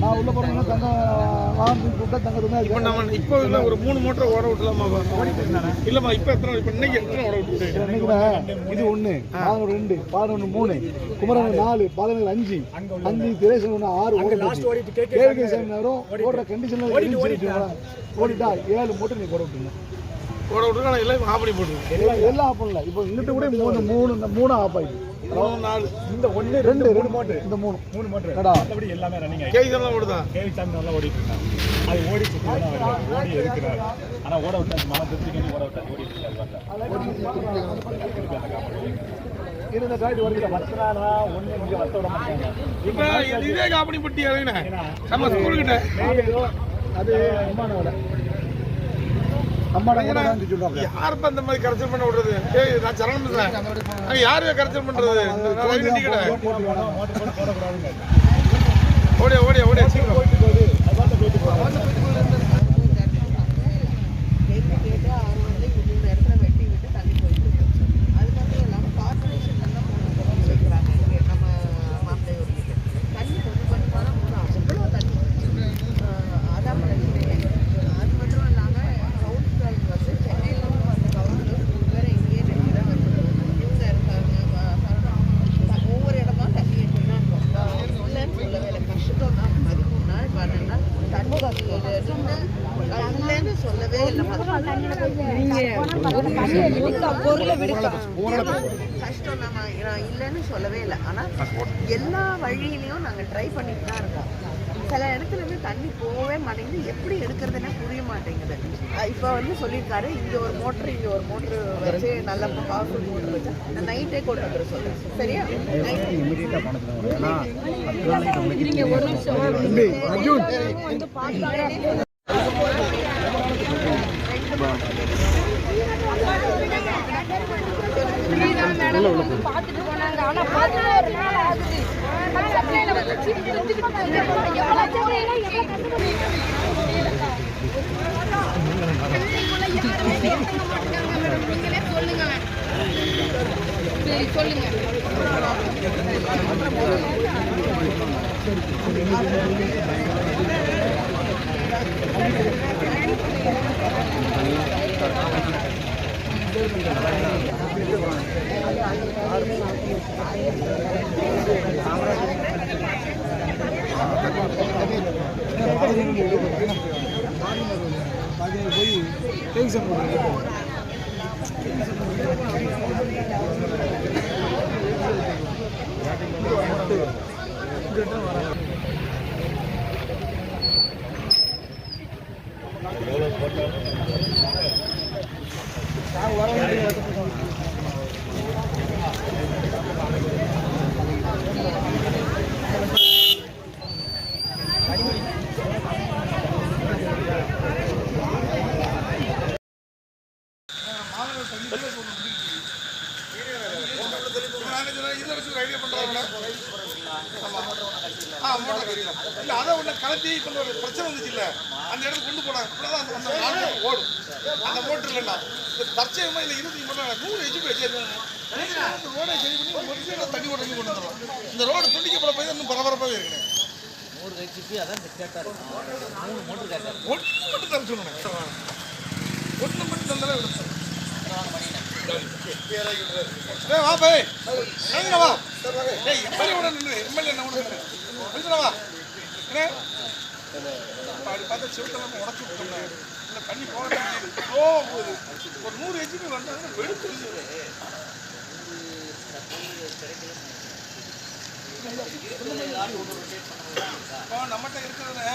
நான் உள்ள போறேன்னா தங்க வாங்கி கூப்பிட்டா தங்க இப்போ நம்ம இப்போ இல்லை ஒரு 3 மோட்டர் ஓட விட்டலாமா இல்லைம்மா இப்போ எத்தனை இப்போ இன்னைக்கு எத்தனை ஓட விட்டு இது 1 2 11 3 குமரன் 4 17 5 5 திரேசன் 1 6 ஓட கேள்வி நேரம் ஓடுற கண்டிஷன்ல ஓடிட்டா 7 மோட்டர் நீ போட விட்டுருங்க ஓட விட்டுருங்க நான் எல்லாம் ஆஃப் பண்ணி போட்டுருக்கேன் எல்லாம் ஆஃப் பண்ணல இப்போ இங்கிட்ட கூட 3 ஆஃப் ஆயிடுச்சு 4 இந்த 1 2 மோட்டர் இந்த 3 மோட்டர் அப்படி எல்லாமே ரன்னிங் ஆயிடுச்சு கேவி எல்லாம் ஓடுதா கேவி சாமி நல்லா ஓடிட்டு இருக்காங்க அது ஓடிச்சு ஓடி இருக்கிறாரு ஆனா ஓட விட்டு அந்த மன திருப்திக்கு ஓட விட்டு ஓடிட்டு இருக்காரு இந்த காய்டு வரைக்கும் வச்சறானா ஒண்ணு இங்க வச்ச விட மாட்டாங்க இப்போ இதே காப்பனி பட்டி அறைனா நம்ம ஸ்கூல் கிட்ட அது அம்மாட சொல்றாங்க யார் அந்த மாதிரி கரெக்ஷன் பண்ண விடுறது ஏய் நான் சரணம் பண்றேன் யாரு கரெக்ஷன் பண்றது நான் லைன் நிக்கடா ஓடி ஓடி ஓடி சீக்கிரம் போயிட்டு போகுது அதான் போயிட்டு போறாங்க கேட்டு அவர் வந்து இந்த இடத்துல வெட்டி விட்டு தள்ளி போயிட்டு அது மட்டும் இல்லாம கார்ப்பரேஷன் எல்லாம் சேர்க்கிறாங்க நம்ம மாப்பிள்ளையூர் தண்ணி கொஞ்சம் கொஞ்சமான மூணு அவ்வளோ தண்ணி அதான் அது மட்டும் இல்லாமல் கவுன்சிலர் வந்து சென்னையில் வந்து கவுன்சிலர் வேற எங்கேயே தான் இவங்க இருக்காங்க ஒவ்வொரு இடமா தண்ணி எடுத்து தான் இருக்கும் இல்லைன்னு சொல்லவே இல்லை கஷ்டம் தான் 13 நாள் 12 நாள் தண்ணி இல்லைன்னு சொல்லவே இல்லை கஷ்டம் நம்ம இல்லைன்னு சொல்லவே இல்லை ஆனால் எல்லா வழியிலையும் நாங்கள் ட்ரை பண்ணிட்டு தான் இருக்கோம் சில இடத்துல இருந்து தண்ணி போகவே மாட்டேங்குது எப்படி எடுக்கிறதுனே புரிய மாட்டேங்குது இப்போ வந்து சொல்லியிருக்காரு இங்கே ஒரு மோட்ரு வச்சு நல்ல பவர்ஃபுல் மோட்ரு வச்சு நான் நைட்டே கொண்டு வந்துட சொல்லுவேன் சரியா பார்த்துட்டு போனாங்க ஆனா 16 நாள் ஆகுது சப்ளைல வந்து அதை ஒன்று கலத்தி கொண்டு ஒரு பிரச்சனை வந்துச்சு இல்லை அந்த இடத்துக்கு கொண்டு போனாங்க அந்த ஓடும் அந்த மோட்டர் இல்லைன்னா தற்சயமாக இல்லை 20 மோட்டர் 100 ஹெச்பி வச்சிருக்காங்க ரோடை சரி பண்ணி ஒரு சைடில் தண்ணி ஓட்ட கொண்டு வந்துடுறோம் இந்த ரோடு துண்டிக்கப்பட போய் இன்னும் பரபரப்பாகவே இருக்குங்க 100 ஹெச்பி அதான் கேட்டாக இருக்கும் 3 மோட்டர் கேட்டார் ஒன்று மட்டும் தர சொல்லுங்க ஒன்று மட்டும் தந்தாலே வா பாய் வா எம்எல்ஏ நின்று எம்எல்ஏ வா பார்த்து சிவத்தெல்லாம் உடச்சு விட்டோம்னா இல்லை தண்ணி போக போகுது ஒரு 100 ஹெச்பி வந்தாங்க வெடுத்து இப்போ நம்மகிட்ட இருக்கிறது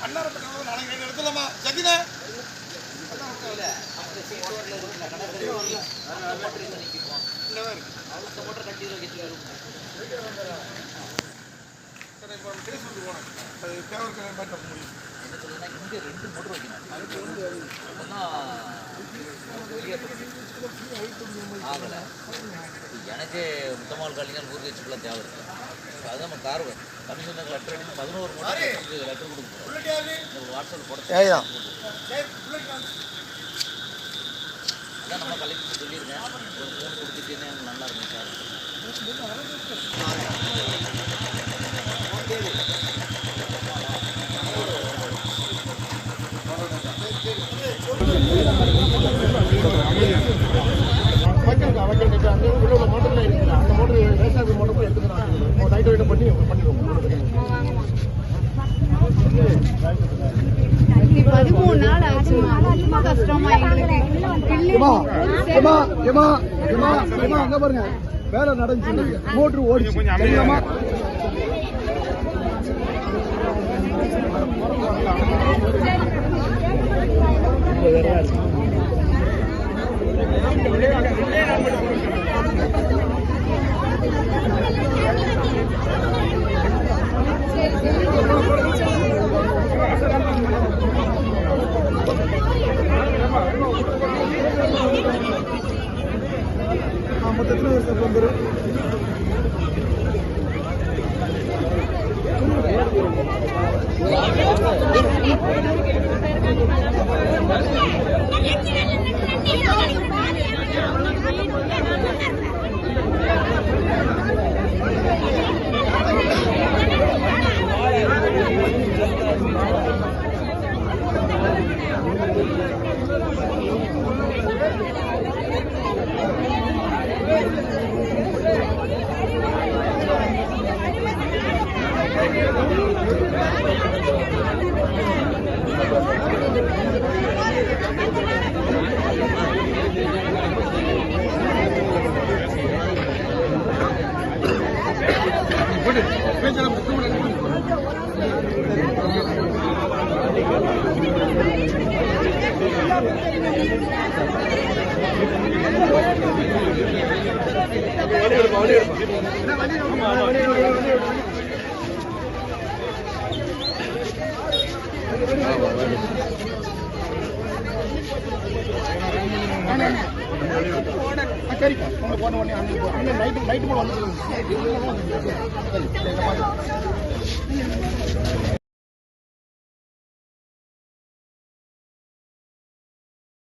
அண்ணாரப்பட்ட நாளைக்கு எடுத்துலாமா சகினா எனக்கு முத்தமால் காலிங்க 100 ஹெச்பிலாம் தேவை இருக்கு அது நம்ம கார்வர் கமிஷனர் லெட்டர் அடிச்சு 11 லெட்டர் கொடுக்குறோம் வாட்ஸ்அப் போட அதான் நம்ம கலெக்டர் சொல்லியிருக்கேன் ஒரு ஃபோன் கொடுத்துட்டேன்னு எனக்கு நல்லா இருக்கும் சார் 13 நாள் ஆச்சுமா, ரொம்ப கஷ்டமா எங்களுக்கு. அங்க பாருங்க வேலை நடந்துச்சு, மோட்டர் ஓடிச்சு தெரியாமா. மொத்தத்தில் ஒரு ஸ்டெப் வந்துரு. சரிப்பா உங்களை போன உடனே நைட்டு போல வந்து